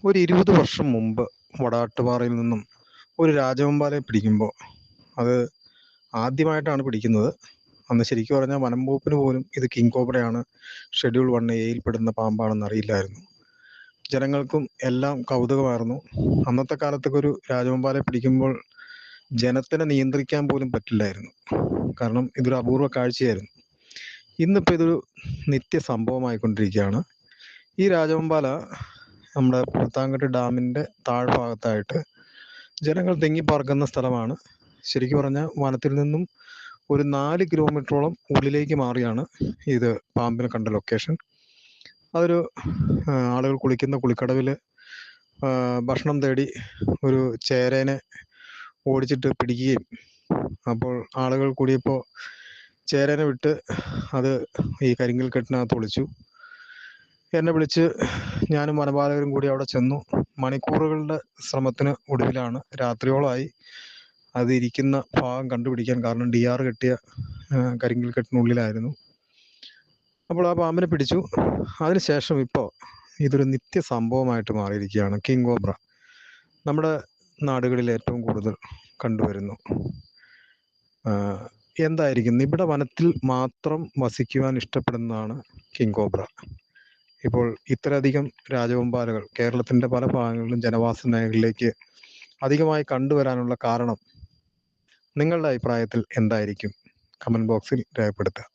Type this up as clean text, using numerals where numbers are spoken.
ഒരു 20 വർഷം മുമ്പ് വടാട്ടുപാറയിൽ നിന്നും ഒരു രാജവെമ്പാലയെ പിടിക്കുമ്പോൾ അത് ആദ്യമായിട്ടാണ് പിടിക്കുന്നത്. അന്ന് ശരിക്കും പറഞ്ഞാൽ വനം വകുപ്പിന് പോലും ഇത് കിങ് കോബ്രയാണ്, ഷെഡ്യൂൾ 1A പെടുന്ന പാമ്പാണെന്ന് അറിയില്ലായിരുന്നു. ജനങ്ങൾക്കും എല്ലാം കൗതുകമായിരുന്നു. അന്നത്തെ കാലത്തൊക്കെ ഒരു രാജവെമ്പാലയെ പിടിക്കുമ്പോൾ ജനത്തിനെ നിയന്ത്രിക്കാൻ പോലും പറ്റില്ലായിരുന്നു. കാരണം ഇതൊരു അപൂർവ കാഴ്ചയായിരുന്നു. ഇന്നിപ്പോൾ ഇതൊരു നിത്യ സംഭവമായിക്കൊണ്ടിരിക്കുകയാണ്. ഈ രാജവെമ്പാല നമ്മുടെ പുറത്താങ്കട്ട് ഡാമിൻ്റെ താഴ്ഭാഗത്തായിട്ട് ജനങ്ങൾ തിങ്ങിപ്പാർക്കുന്ന സ്ഥലമാണ്. ശരിക്കും പറഞ്ഞാൽ വനത്തിൽ നിന്നും ഒരു 4 കിലോമീറ്ററോളം ഉള്ളിലേക്ക് മാറിയാണ് ഇത് പാമ്പിനെ കണ്ട ലൊക്കേഷൻ. അതൊരു ആളുകൾ കുളിക്കുന്ന കുളിക്കടവിൽ ഭക്ഷണം തേടി ഒരു ചേരേനെ ഓടിച്ചിട്ട് പിടിക്കുകയും, അപ്പോൾ ആളുകൾ കൂടിയപ്പോൾ ചേരേനെ വിട്ട് അത് ഈ കരിങ്കൽ കെട്ടിനകത്ത് ഒളിച്ചു. എന്നെ വിളിച്ച് ഞാനും വനപാലകരും കൂടി അവിടെ ചെന്നു. മണിക്കൂറുകളുടെ ശ്രമത്തിന് ഒടുവിലാണ്, രാത്രിയോളമായി, അത് ഇരിക്കുന്ന ഭാഗം കണ്ടുപിടിക്കാൻ. കാരണം DR കെട്ടിയ കരിങ്കൽ കെട്ടിനുള്ളിലായിരുന്നു. അപ്പോൾ ആ പാമ്പിനെ പിടിച്ചു. അതിനുശേഷം ഇപ്പോൾ ഇതൊരു നിത്യ സംഭവമായിട്ട് മാറിയിരിക്കുകയാണ്. കിങ് കോബ്ര നമ്മുടെ നാടുകളിൽ ഏറ്റവും കൂടുതൽ കണ്ടുവരുന്നു. എന്തായിരിക്കും, ഇവിടെ വനത്തിൽ മാത്രം വസിക്കുവാൻ ഇഷ്ടപ്പെടുന്നതാണ് കിങ് കോബ്ര. ഇപ്പോൾ ഇത്രയധികം രാജവെമ്പാലകൾ കേരളത്തിൻ്റെ പല ഭാഗങ്ങളിലും ജനവാസ മേഖലയിലേക്ക് അധികമായി കണ്ടുവരാനുള്ള കാരണം നിങ്ങളുടെ അഭിപ്രായത്തിൽ എന്തായിരിക്കും? കമൻറ്റ് ബോക്സിൽ രേഖപ്പെടുത്തുക.